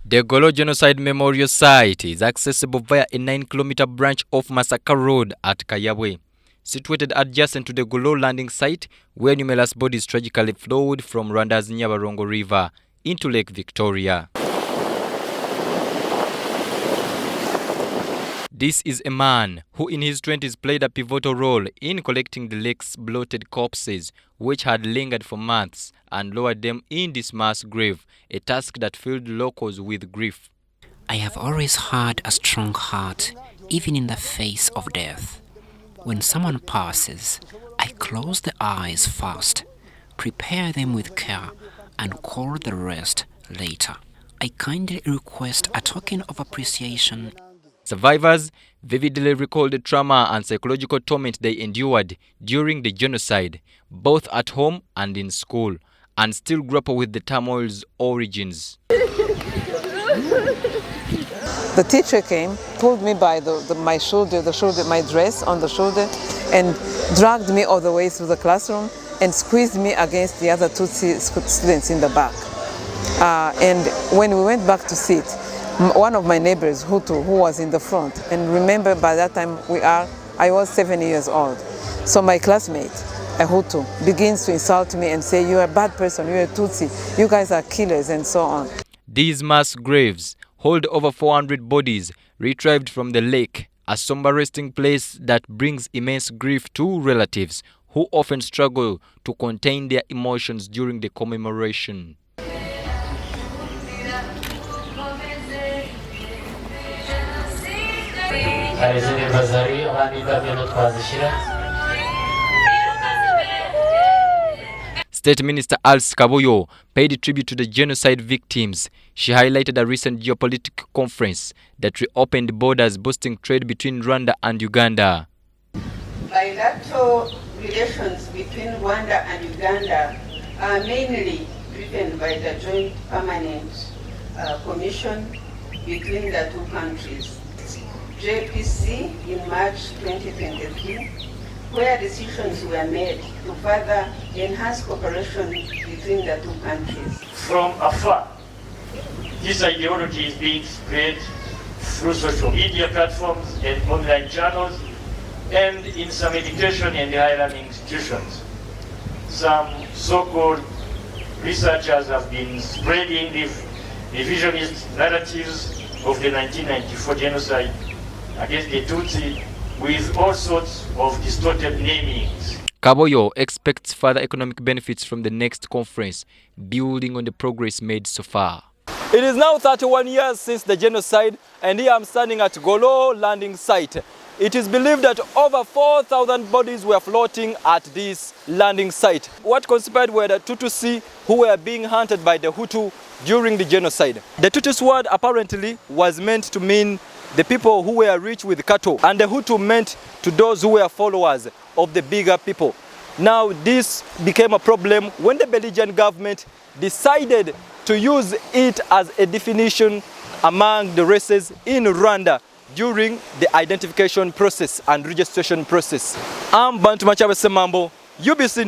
The Ggolo Genocide Memorial Site is accessible via a 9-kilometer branch of Masaka Road at Kayabwe, situated adjacent to the Ggolo landing site where numerous bodies tragically flowed from Rwanda's Nyabarongo River into Lake Victoria. This is a man who in his 20s played a pivotal role in collecting the lake's bloated corpses, which had lingered for months, and lowered them in this mass grave, a task that filled locals with grief. I have always had a strong heart, even in the face of death. When someone passes, I close the eyes first, prepare them with care, and call the rest later. I kindly request a token of appreciation. Survivors vividly recall the trauma and psychological torment they endured during the genocide, both at home and in school, and still grapple with the turmoil's origins. The teacher came, pulled me by my shoulder, my dress on the shoulder, and dragged me all the way through the classroom and squeezed me against the other Tutsi students in the back. And when we went back to sit, one of my neighbors, Hutu, who was in the front, and remember by that time I was 7 years old. So my classmate, a Hutu, begins to insult me and say, "You're a bad person, you're a Tutsi, you guys are killers," and so on. These mass graves hold over 400 bodies retrieved from the lake, a somber resting place that brings immense grief to relatives who often struggle to contain their emotions during the commemoration. State Minister Alice Kabuyo paid tribute to the genocide victims. She highlighted a recent geopolitical conference that reopened borders, boosting trade between Rwanda and Uganda. Bilateral relations between Rwanda and Uganda are mainly driven by the Joint Permanent Commission between the two countries, JPC, in March 2023, where decisions were made to further enhance cooperation between the two countries. From afar, this ideology is being spread through social media platforms and online channels, and in some education and higher learning institutions. Some so-called researchers have been spreading the revisionist narratives of the 1994 genocide against the Tutsi with all sorts of distorted namings. Kabuyo expects further economic benefits from the next conference, building on the progress made so far. It is now 31 years since the genocide, and here I'm standing at Ggolo landing site. It is believed that over 4,000 bodies were floating at this landing site. What conspired were the Tutsi who were being hunted by the Hutu during the genocide. The Tutsi word apparently was meant to mean the people who were rich with cattle, and the Hutu meant to those who were followers of the bigger people. Now this became a problem when the Belgian government decided to use it as a definition among the races in Rwanda during the identification process and registration process. I'm Bantu Machabe Semambo, UBC